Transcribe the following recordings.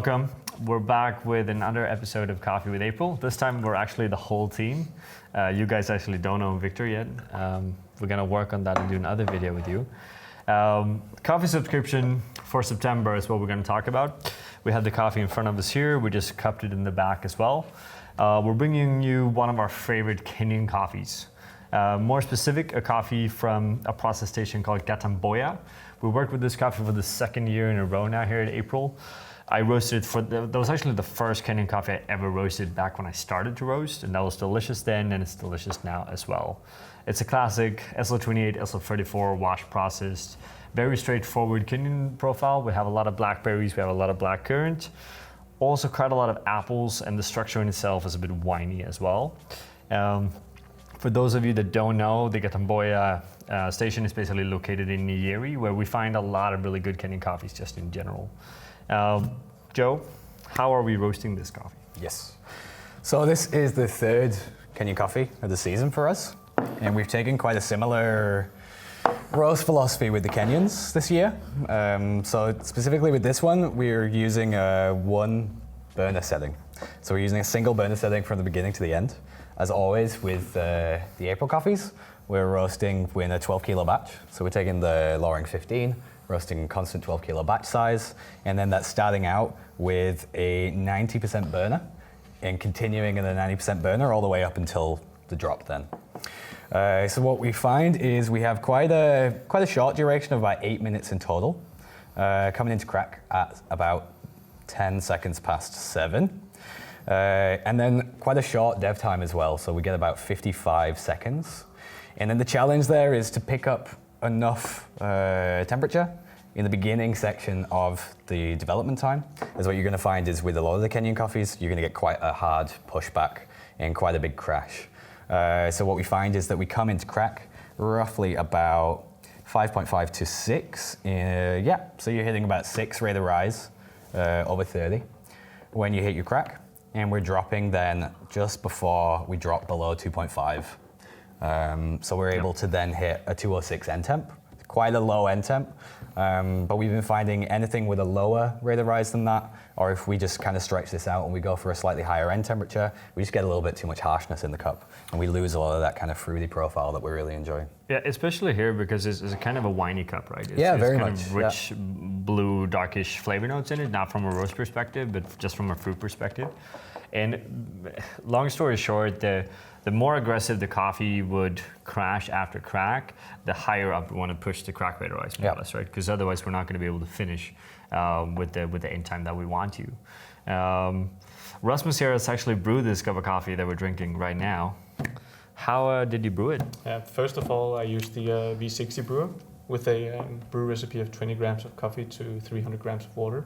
Welcome. We're back with another episode of Coffee with April. This time we're actually the whole team. You guys actually don't know Victor yet. We're gonna work on that and do another video with you. Coffee subscription for September is what we're gonna talk about. We have the coffee in front of us here. We just cupped it in the back as well. We're bringing you one of our favorite Kenyan coffees. More specific, a coffee from a process station called Gatamboya. We worked with this coffee for the second year in a row now here in April. I roasted that was actually the first Kenyan coffee I ever roasted back when I started to roast, and that was delicious then, and it's delicious now as well. It's a classic SL28, SL34 wash processed, very straightforward Kenyan profile. We have a lot of blackberries, we have a lot of blackcurrant, also quite a lot of apples, and the structure in itself is a bit winey as well. For those of you that don't know, the Gatomboya station is basically located in Nyeri, where we find a lot of really good Kenyan coffees just in general. Joe, how are we roasting this coffee? Yes. So this is the third Kenyan coffee of the season for us. And we've taken quite a similar roast philosophy with the Kenyans this year. So specifically with this one, we're using a one burner setting. So we're using a single burner setting from the beginning to the end. As always with the April coffees, we're roasting in a 12 kilo batch. So we're taking the Loring 15, roasting constant 12 kilo batch size, and then that's starting out with a 90% burner and continuing in a 90% burner all the way up until the drop then. So what we find is we have quite a short duration of about 8 minutes in total, coming into crack at about 10 seconds past 7. And then quite a short dev time as well, so we get about 55 seconds. And then the challenge there is to pick up enough temperature in the beginning section of the development time. As what you're going to find is with a lot of the Kenyan coffees, you're going to get quite a hard pushback and quite a big crash. So what we find is that we come into crack roughly about 5.5 to 6. So you're hitting about 6 rate of rise over 30 when you hit your crack. And we're dropping then just before we drop below 2.5. So we're able to then hit a 206 end temp, quite a low end temp. But we've been finding anything with a lower rate of rise than that, or if we just kind of stretch this out and we go for a slightly higher end temperature, we just get a little bit too much harshness in the cup, and we lose a lot of that kind of fruity profile that we're really enjoying. Yeah, especially here because it's a kind of a winey cup, right? It's very kind much. Of rich, blue, darkish flavor notes in it, not from a roast perspective, but just from a fruit perspective. And long story short, the more aggressive the coffee would crash after crack, the higher up we want to push the crack rate of rise, more or less, right? Because otherwise we're not going to be able to finish with the end time that we want to. Rasmus here has actually brewed this cup of coffee that we're drinking right now. How did you brew it? First of all, I used the V60 brewer with a brew recipe of 20 grams of coffee to 300 grams of water.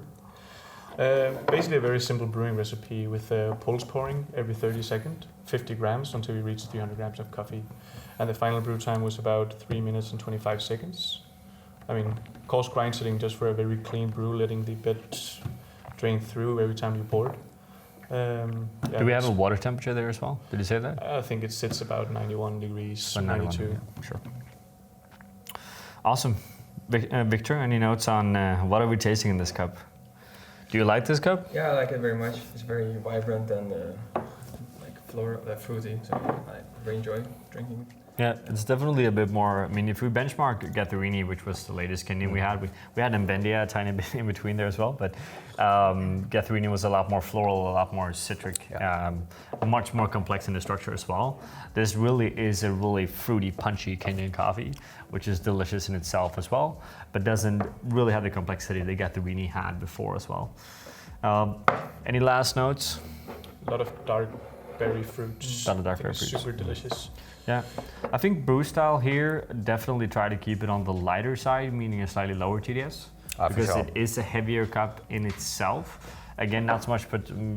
Basically a very simple brewing recipe with pulse pouring every 30 seconds, 50 grams until we reach 300 grams of coffee. And the final brew time was about 3 minutes and 25 seconds. I mean, coarse grind setting just for a very clean brew, letting the bit drain through every time you pour it. Do we have a water temperature there as well? Did you say that? I think it sits about 91 degrees, 92. Yeah, sure. Awesome. Victor, any notes on what are we tasting in this cup? Do you like this cup? Yeah, I like it very much. It's very vibrant and fruity, so I very enjoy drinking it. Yeah, it's definitely a bit more. I mean, if we benchmark Gatamboya, which was the latest Kenyan we had Mbendia a tiny bit in between there as well, but Gatamboya was a lot more floral, a lot more citric, much more complex in the structure as well. This really is a really fruity, punchy Kenyan coffee, which is delicious in itself as well, but doesn't really have the complexity that Gatamboya had before as well. Any last notes? A lot of dark berry fruits. Super delicious. Yeah, I think brew style here, definitely try to keep it on the lighter side, meaning a slightly lower TDS, because it is a heavier cup in itself. Again, not so much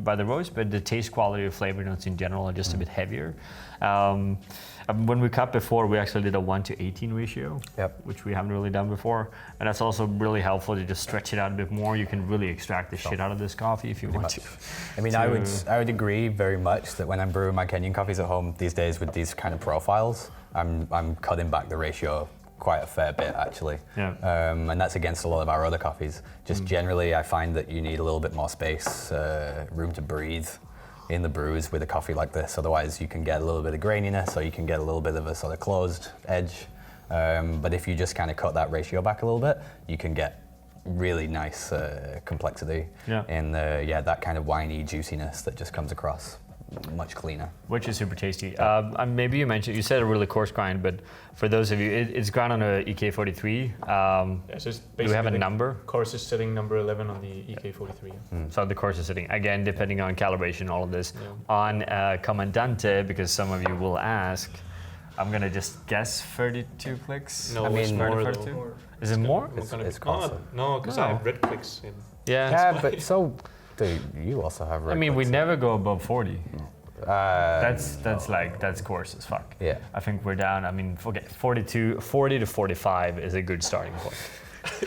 by the roast, but the taste quality of flavor notes in general are just a bit heavier. When we cut before, we actually did a 1:18 ratio, which we haven't really done before. And that's also really helpful to just stretch it out a bit more. You can really extract the shit out of this coffee if you want to. I mean, I would agree very much that when I'm brewing my Kenyan coffees at home these days with these kind of profiles, I'm cutting back the ratio quite a fair bit actually. Yeah. And that's against a lot of our other coffees. Just generally, I find that you need a little bit more space, room to breathe in the brews with a coffee like this. Otherwise, you can get a little bit of graininess, or you can get a little bit of a sort of closed edge. But if you just kind of cut that ratio back a little bit, you can get really nice complexity in that kind of winey juiciness that just comes across much cleaner. Which is super tasty. And maybe you said a really coarse grind, but for those of you, it's ground on a EK43. So it's Do we have a number? Course is setting number 11 on the EK43. So the course is sitting, again, depending on calibration, all of this, on Comandante, because some of you will ask, I'm going to just guess 32 clicks. No, I it's mean, more 32? though. Is it more? It's constant. No, because I have red clicks in. Yeah. Yeah, but so do you also have red I mean, we clicks? never go above 40. That's coarse as fuck. Yeah. I think we're down. I mean, 40 to 45 is a good starting point.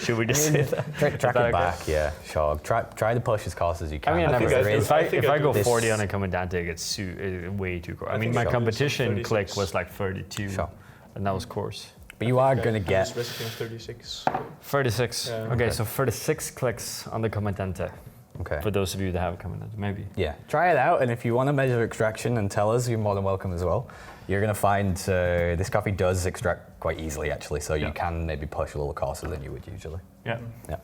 Should we just say that? Track Is that it okay? back, yeah, sure. Try to push as coarse as you can. I mean, I think if I go do 40 on this. a Comandante, it gets way too coarse. I mean, think my I do competition 36. click was like 32, Sure. and that was coarse. But you are going to get... This recipe is 36. 36. Yeah. Okay, so 36 clicks on the Comandante. Okay. For those of you that have a Comandante, maybe. Yeah, try it out, and if you want to measure extraction and tell us, you're more than welcome as well. You're going to find this coffee does extract quite easily, actually, so you can maybe push a little coarser than you would usually. Yeah. Yeah.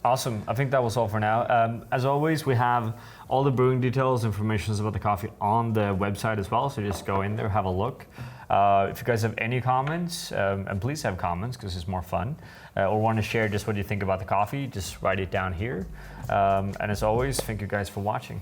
Awesome. I think that was all for now. As always, we have all the brewing details, information about the coffee on the website as well. So just go in there, have a look. If you guys have any comments, and please have comments because it's more fun, or want to share just what you think about the coffee, just write it down here. And as always, thank you guys for watching.